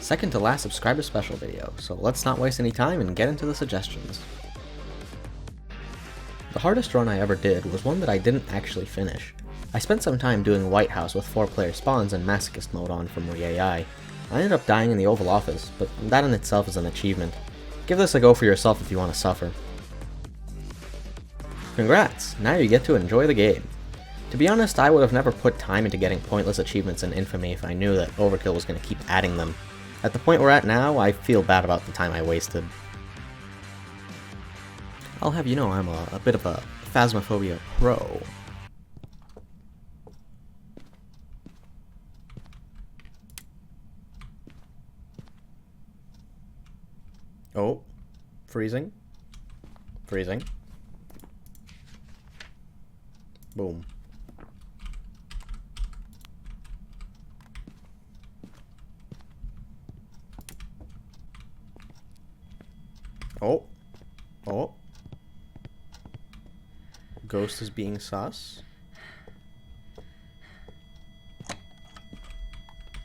second to last subscriber special video, so let's not waste any time and get into the suggestions. The hardest run I ever did was one that I didn't actually finish. I spent some time doing White House with 4-player spawns and Masochist mode on from uWAAA. I ended up dying in the Oval Office, but that in itself is an achievement. Give this a go for yourself if you want to suffer. Congrats! Now you get to enjoy the game. To be honest, I would have never put time into getting pointless achievements in Infamy if I knew that Overkill was going to keep adding them. At the point we're at now, I feel bad about the time I wasted. I'll have you know I'm a bit of a Phasmophobia pro. Oh, freezing. Freezing. Boom. Oh. Oh. Ghost is being sus.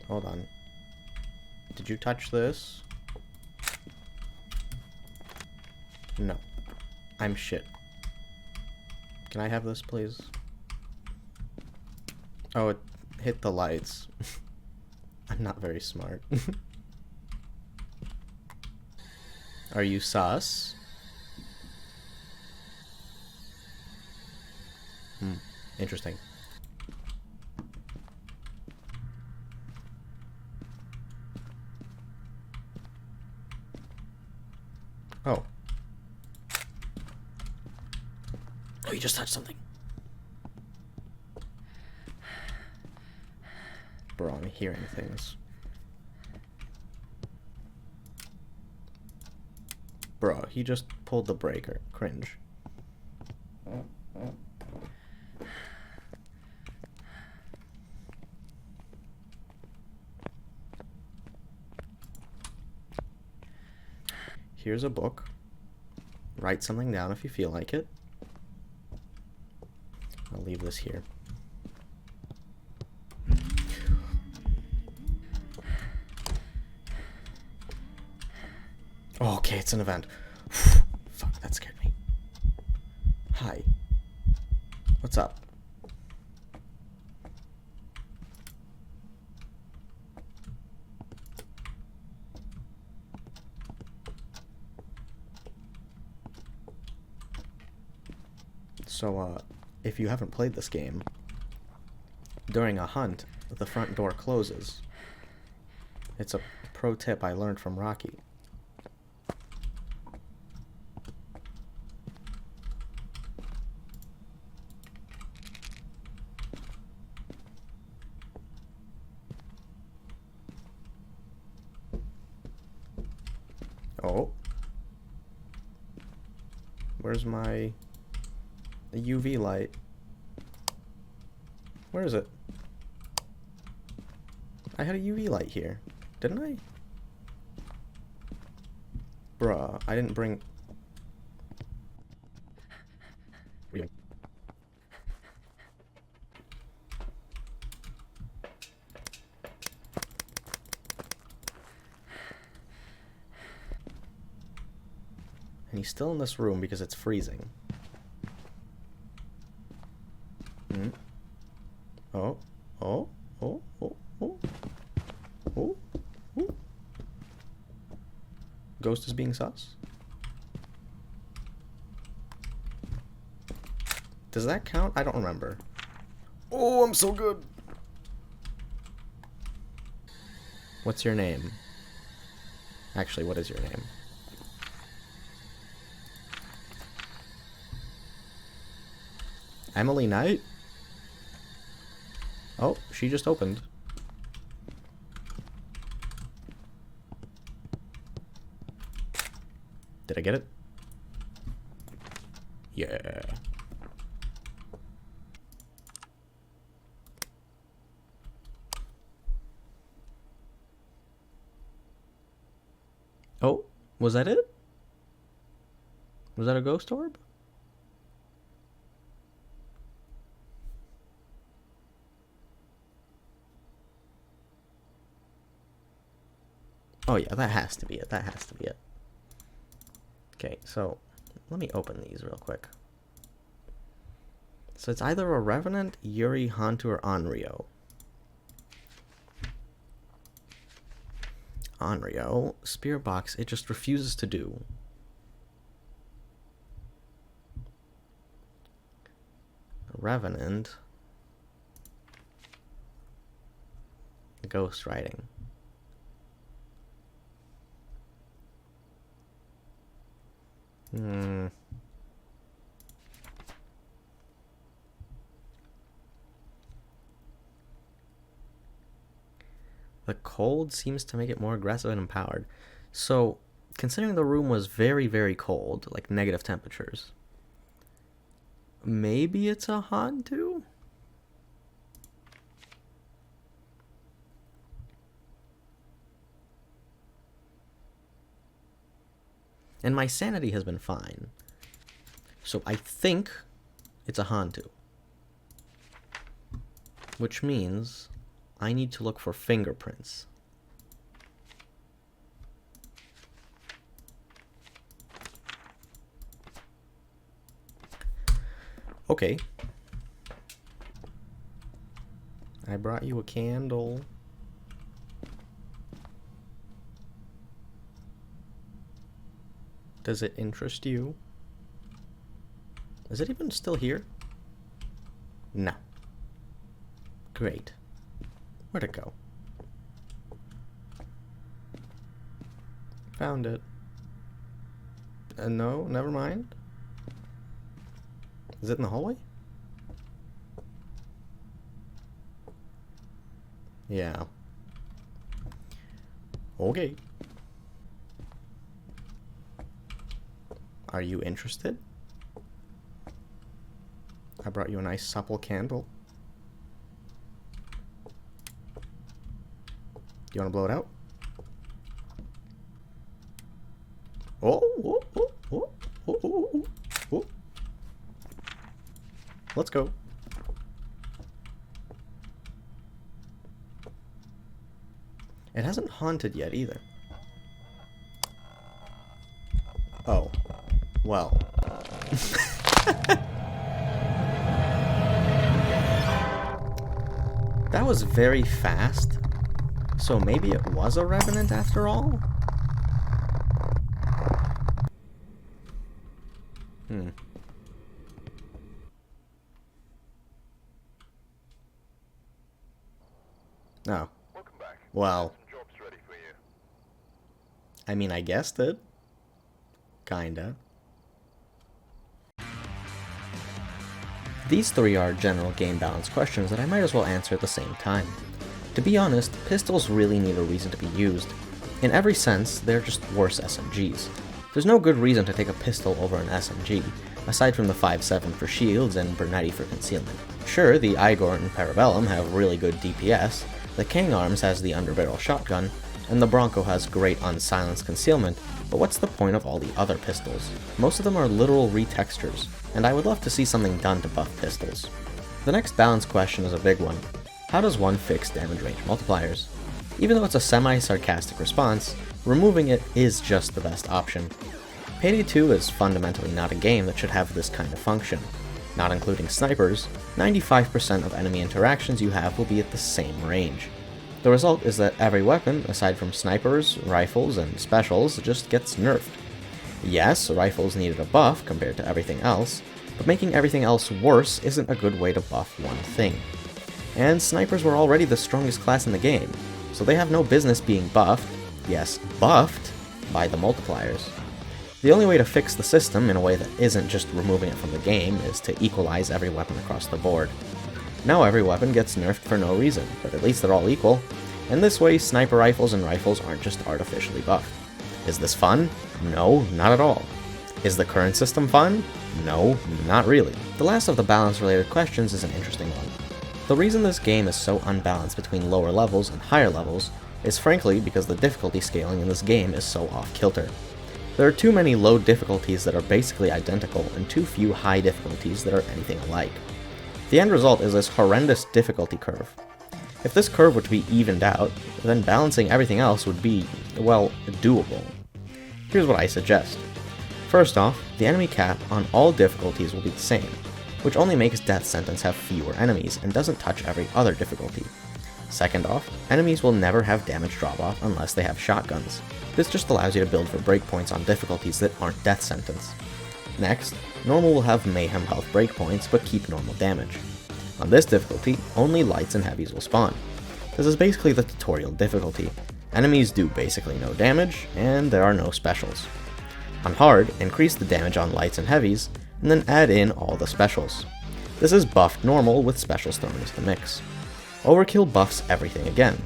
Hold on. Did you touch this? No. I'm shit. Can I have this, please? Oh, it hit the lights. I'm not very smart. Are you sus? Interesting. Oh. Oh, you just touched something. Bro, I'm hearing things. Bro, he just pulled the breaker. Cringe. Here's a book. Write something down if you feel like it. I'll leave this here. Oh, okay, it's an event. Fuck, that scared me. Hi. What's up? So, if you haven't played this game, during a hunt, the front door closes. It's a pro tip I learned from Rocky. Oh. Where's my UV light? Where is it? I had a UV light here, didn't I? Bruh, I didn't bring... And he's still in this room because it's freezing. Oh, oh, oh, oh, oh, oh, oh. Ghost is being sus? Does that count? I don't remember. Oh, I'm so good. What's your name? Actually, what is your name? Emily Knight? Oh, she just opened. Did I get it? Yeah. Oh, was that it? Was that a ghost orb? Oh yeah, that has to be it. That has to be it. Okay, so let me open these real quick. So it's either a Revenant, Yuri, Hantu, or Onryo. Onryo, Spirit Box, it just refuses to do. Revenant, Ghost Riding. The cold seems to make it more aggressive and empowered. So, considering the room was very, very cold, like negative temperatures, maybe it's a Hantu? And my sanity has been fine. So I think it's a Hantu. Which means I need to look for fingerprints. Okay. I brought you a candle. Does it interest you? Is it even still here? No. Great. Where'd it go? Found it. No, never mind. Is it in the hallway? Yeah. Okay. Are you interested? I brought you a nice supple candle. You want to blow it out? Oh. Let's go. It hasn't haunted yet either. Oh. Well. That was very fast. So maybe it was a Revenant after all? Oh. Welcome back. Well. Some jobs ready for you. I mean, I guessed it. Kinda. These three are general game balance questions that I might as well answer at the same time. To be honest, pistols really need a reason to be used. In every sense, they're just worse SMGs. There's no good reason to take a pistol over an SMG, aside from the 5.7 for shields and Bernetti for concealment. Sure, the Igor and Parabellum have really good DPS, the Kang Arms has the underbarrel shotgun, and the Bronco has great unsilenced concealment, but what's the point of all the other pistols? Most of them are literal retextures, and I would love to see something done to buff pistols. The next balance question is a big one. How does one fix damage range multipliers? Even though it's a semi-sarcastic response, removing it is just the best option. Payday 2 is fundamentally not a game that should have this kind of function. Not including snipers, 95% of enemy interactions you have will be at the same range. The result is that every weapon, aside from snipers, rifles, and specials, just gets nerfed. Yes, rifles needed a buff compared to everything else, but making everything else worse isn't a good way to buff one thing. And snipers were already the strongest class in the game, so they have no business being buffed, yes, buffed, by the multipliers. The only way to fix the system in a way that isn't just removing it from the game is to equalize every weapon across the board. Now every weapon gets nerfed for no reason, but at least they're all equal, and this way sniper rifles and rifles aren't just artificially buffed. Is this fun? No, not at all. Is the current system fun? No, not really. The last of the balance-related questions is an interesting one. The reason this game is so unbalanced between lower levels and higher levels is frankly because the difficulty scaling in this game is so off-kilter. There are too many low difficulties that are basically identical, and too few high difficulties that are anything alike. The end result is this horrendous difficulty curve. If this curve were to be evened out, then balancing everything else would be, well, doable. Here's what I suggest. First off, the enemy cap on all difficulties will be the same, which only makes Death Sentence have fewer enemies and doesn't touch every other difficulty. Second off, enemies will never have damage drop-off unless they have shotguns. This just allows you to build for breakpoints on difficulties that aren't Death Sentence. Next, normal will have mayhem health breakpoints but keep normal damage. On this difficulty, only lights and heavies will spawn. This is basically the tutorial difficulty. Enemies do basically no damage, and there are no specials. On hard, increase the damage on lights and heavies, and then add in all the specials. This is buffed normal with specials thrown into the mix. Overkill buffs everything again.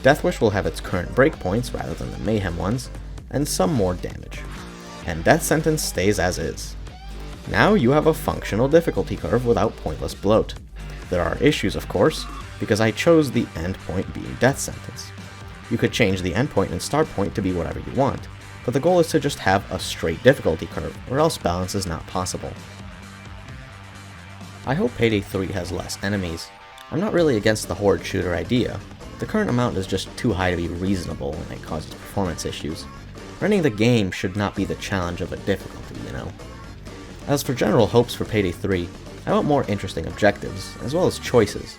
Deathwish will have its current breakpoints rather than the mayhem ones, and some more damage. And Death Sentence stays as is. Now you have a functional difficulty curve without pointless bloat. There are issues, of course, because I chose the endpoint being Death Sentence. You could change the endpoint and start point to be whatever you want, but the goal is to just have a straight difficulty curve, or else balance is not possible. I hope Payday 3 has less enemies. I'm not really against the horde shooter idea. The current amount is just too high to be reasonable and it causes performance issues. Running the game should not be the challenge of a difficulty, you know. As for general hopes for Payday 3, I want more interesting objectives, as well as choices.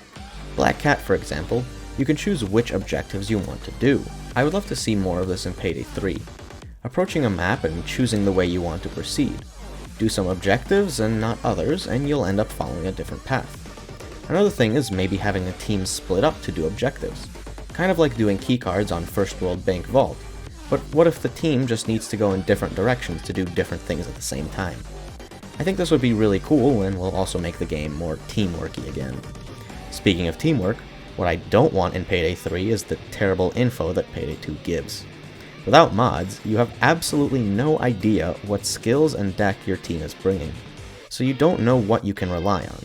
Black Cat, for example, you can choose which objectives you want to do. I would love to see more of this in Payday 3. Approaching a map and choosing the way you want to proceed. Do some objectives and not others, and you'll end up following a different path. Another thing is maybe having a team split up to do objectives. Kind of like doing keycards on First World Bank Vault. But what if the team just needs to go in different directions to do different things at the same time? I think this would be really cool and will also make the game more teamworky again. Speaking of teamwork, what I don't want in Payday 3 is the terrible info that Payday 2 gives. Without mods, you have absolutely no idea what skills and deck your team is bringing, so you don't know what you can rely on.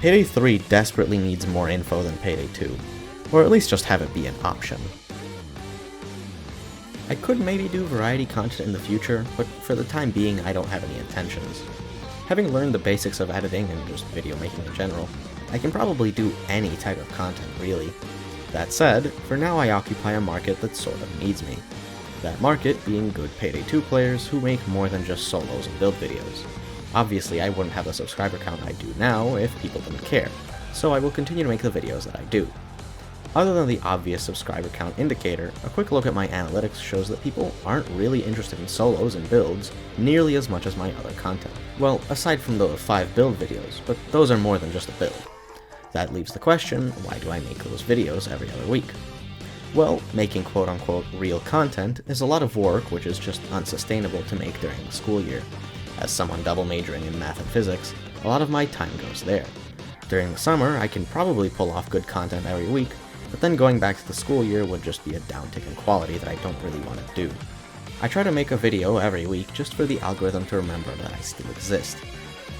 Payday 3 desperately needs more info than Payday 2, or at least just have it be an option. I could maybe do variety content in the future, but for the time being I don't have any intentions. Having learned the basics of editing and just video making in general, I can probably do any type of content really. That said, for now I occupy a market that sort of needs me. That market being good Payday 2 players who make more than just solos and build videos. Obviously I wouldn't have the subscriber count I do now if people didn't care, so I will continue to make the videos that I do. Other than the obvious subscriber count indicator, a quick look at my analytics shows that people aren't really interested in solos and builds nearly as much as my other content. Well, aside from the 5 build videos, but those are more than just a build. That leaves the question, why do I make those videos every other week? Well, making quote-unquote real content is a lot of work which is just unsustainable to make during the school year. As someone double majoring in math and physics, a lot of my time goes there. During the summer, I can probably pull off good content every week, but then going back to the school year would just be a downtick in quality that I don't really want to do. I try to make a video every week just for the algorithm to remember that I still exist.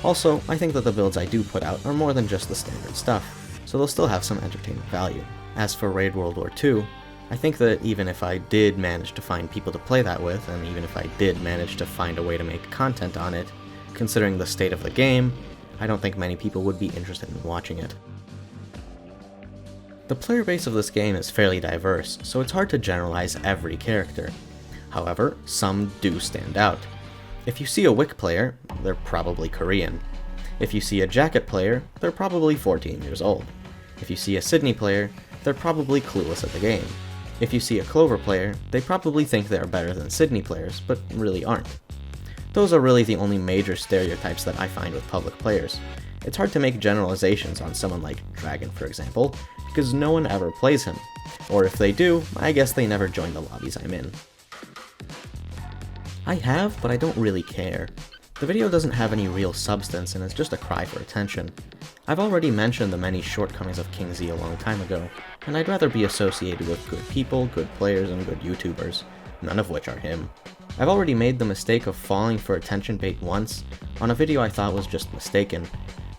Also, I think that the builds I do put out are more than just the standard stuff, so they'll still have some entertainment value. As for Raid World War II, I think that even if I did manage to find people to play that with, and even if I did manage to find a way to make content on it, considering the state of the game, I don't think many people would be interested in watching it. The player base of this game is fairly diverse, so it's hard to generalize every character. However, some do stand out. If you see a Wick player, they're probably Korean. If you see a Jacket player, they're probably 14 years old. If you see a Sydney player, they're probably clueless at the game. If you see a Clover player, they probably think they are better than Sydney players, but really aren't. Those are really the only major stereotypes that I find with public players. It's hard to make generalizations on someone like Dragon, for example, because no one ever plays him. Or if they do, I guess they never join the lobbies I'm in. I have, but I don't really care. The video doesn't have any real substance and is just a cry for attention. I've already mentioned the many shortcomings of King Z a long time ago, and I'd rather be associated with good people, good players, and good YouTubers, none of which are him. I've already made the mistake of falling for attention bait once, on a video I thought was just mistaken.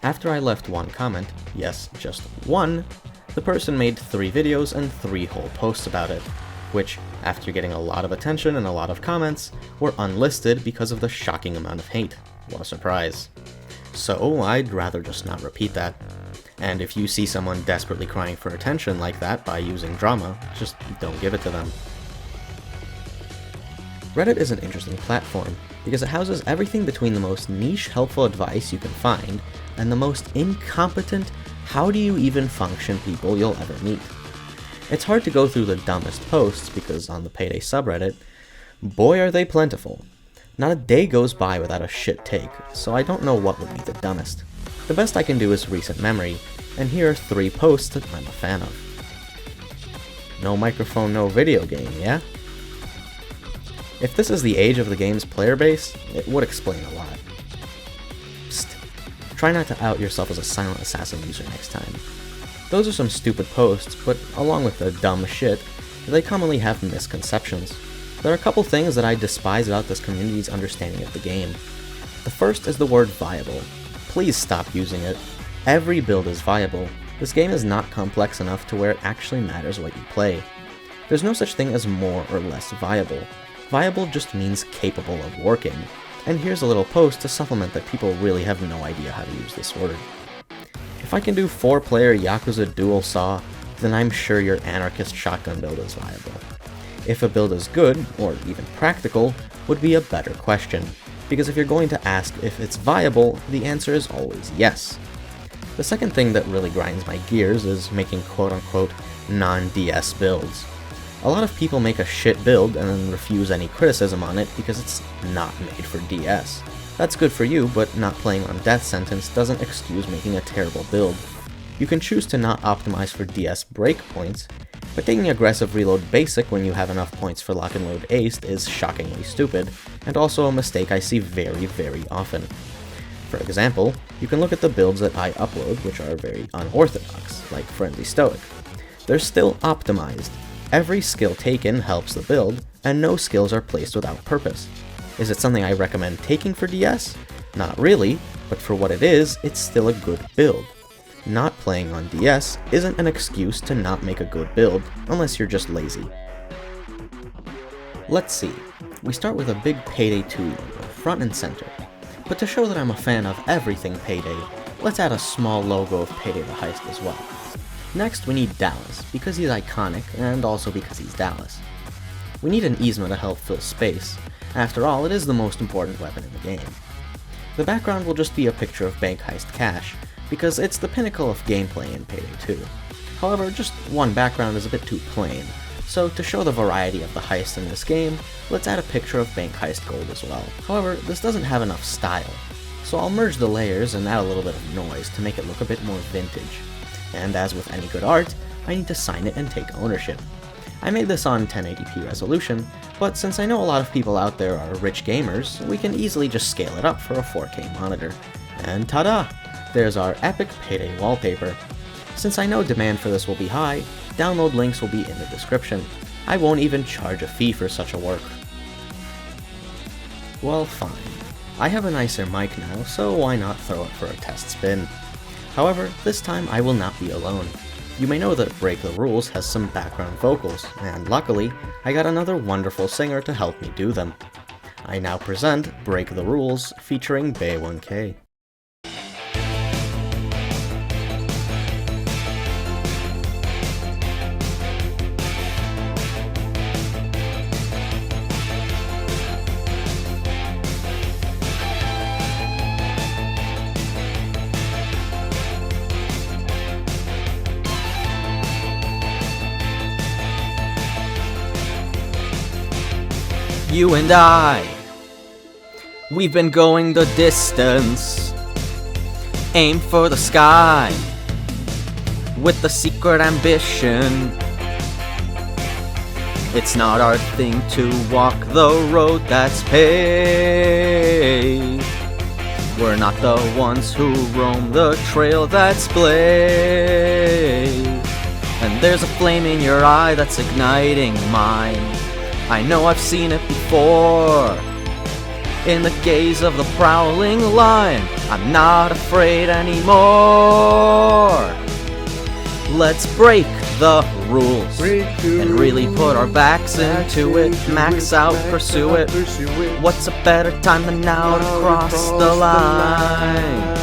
After I left one comment, yes, just one, the person made 3 videos and 3 whole posts about it, which, after getting a lot of attention and a lot of comments, were unlisted because of the shocking amount of hate. What a surprise. So I'd rather just not repeat that. And if you see someone desperately crying for attention like that by using drama, just don't give it to them. Reddit is an interesting platform because it houses everything between the most niche helpful advice you can find and the most incompetent how do you even function people you'll ever meet. It's hard to go through the dumbest posts because on the Payday subreddit, boy are they plentiful. Not a day goes by without a shit take, so I don't know what would be the dumbest. The best I can do is recent memory, and here are 3 posts that I'm a fan of. No microphone, no video game, yeah? If this is the age of the game's player base, it would explain a lot. Psst. Try not to out yourself as a silent assassin user next time. Those are some stupid posts, but along with the dumb shit, they commonly have misconceptions. There are a couple things that I despise about this community's understanding of the game. The first is the word viable. Please stop using it. Every build is viable. This game is not complex enough to where it actually matters what you play. There's no such thing as more or less viable. Viable just means capable of working. And here's a little post to supplement that people really have no idea how to use this word. If I can do 4-player Yakuza Dual Saw, then I'm sure your anarchist shotgun build is viable. If a build is good, or even practical, would be a better question, because if you're going to ask if it's viable, the answer is always yes. The second thing that really grinds my gears is making quote-unquote non-DS builds. A lot of people make a shit build and then refuse any criticism on it because it's not made for DS. That's good for you, but not playing on Death Sentence doesn't excuse making a terrible build. You can choose to not optimize for DS breakpoints, but taking aggressive reload basic when you have enough points for lock and load aced is shockingly stupid, and also a mistake I see very often. For example, you can look at the builds that I upload, which are very unorthodox, like Friendly Stoic. They're still optimized. Every skill taken helps the build, and no skills are placed without purpose. Is it something I recommend taking for DS? Not really, but for what it is, it's still a good build. Not playing on DS isn't an excuse to not make a good build, unless you're just lazy. Let's see. We start with a big Payday 2 logo, front and center. But to show that I'm a fan of everything Payday, let's add a small logo of Payday the Heist as well. Next, we need Dallas, because he's iconic, and also because he's Dallas. We need an Yzma to help fill space. After all, it is the most important weapon in the game. The background will just be a picture of bank heist cash, because it's the pinnacle of gameplay in Payday 2. However, just one background is a bit too plain, so to show the variety of the heist in this game, let's add a picture of bank heist gold as well. However, this doesn't have enough style, so I'll merge the layers and add a little bit of noise to make it look a bit more vintage. And as with any good art, I need to sign it and take ownership. I made this on 1080p resolution, but since I know a lot of people out there are rich gamers, we can easily just scale it up for a 4K monitor. And ta-da! There's our epic Payday wallpaper. Since I know demand for this will be high, download links will be in the description. I won't even charge a fee for such a work. Well, fine. I have a nicer mic now, so why not throw it for a test spin? However, this time I will not be alone. You may know that Break the Rules has some background vocals, and luckily, I got another wonderful singer to help me do them. I now present Break the Rules featuring Bay1K. You and I, we've been going the distance. Aim for the sky with the secret ambition. It's not our thing to walk the road that's paved. We're not the ones who roam the trail that's blazed. And there's a flame in your eye that's igniting mine. I know I've seen it before. In the gaze of the prowling lion, I'm not afraid anymore. Let's break the rules and really put our backs into it. Max out, pursue it. What's a better time than now to cross the line?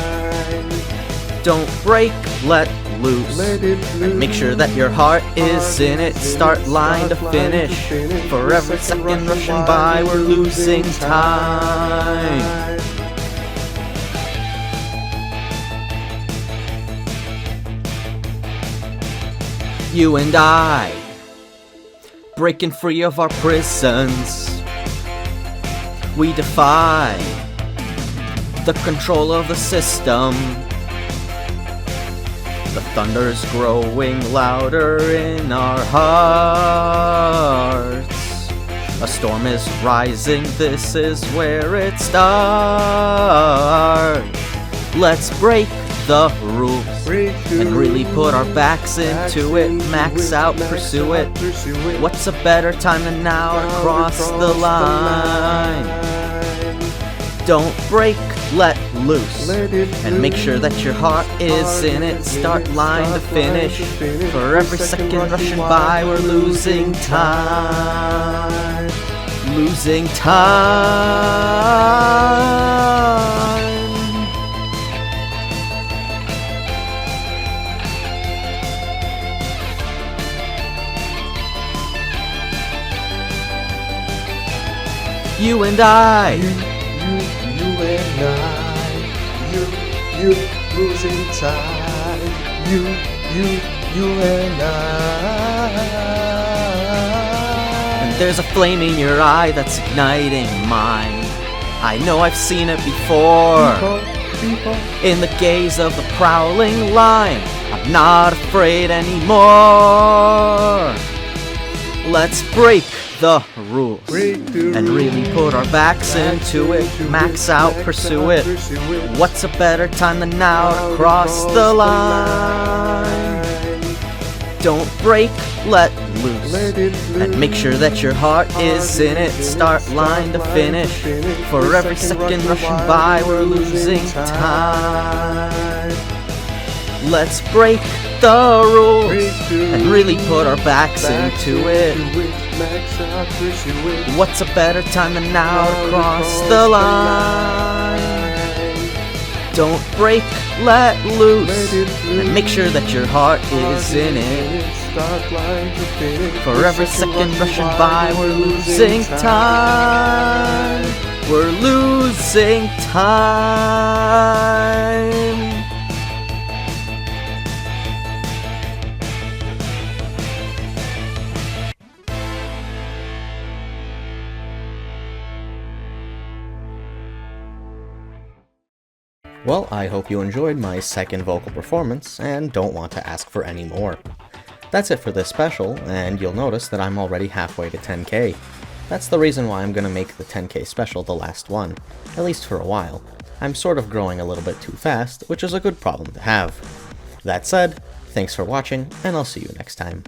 Don't break, let loose. And make sure that your heart is in it. Start line to finish. For every second rushing by, we're losing time. You and I, breaking free of our prisons. We defy the control of the system. The thunder's growing louder in our hearts. A storm is rising, this is where it starts. Let's break the rules and really put our backs into it. Max out, pursue it. What's a better time than now to cross the line? Don't break, let loose, and make sure that your heart is in it. Start line to finish. For every second rushing by, we're losing time. Losing time. You and I. You and I, you losing time. You and I. And there's a flame in your eye that's igniting mine. I know I've seen it before. In the gaze of the prowling lion, I'm not afraid anymore. Let's break the rules and really put our backs into it. Max out, pursue it. What's a better time than now to cross the line? Don't break, let loose, and make sure that your heart is in it. Start line to finish. For every second rushing by, we're losing time. Let's break the rules and really put our backs into it. What's a better time than now to cross the line? Don't break, let loose, and make sure that your heart is in it. For every second rushing by, we're losing time. We're losing time. Well, I hope you enjoyed my second vocal performance, and don't want to ask for any more. That's it for this special, and you'll notice that I'm already halfway to 10k. That's the reason why I'm gonna make the 10k special the last one, at least for a while. I'm sort of growing a little bit too fast, which is a good problem to have. That said, thanks for watching, and I'll see you next time.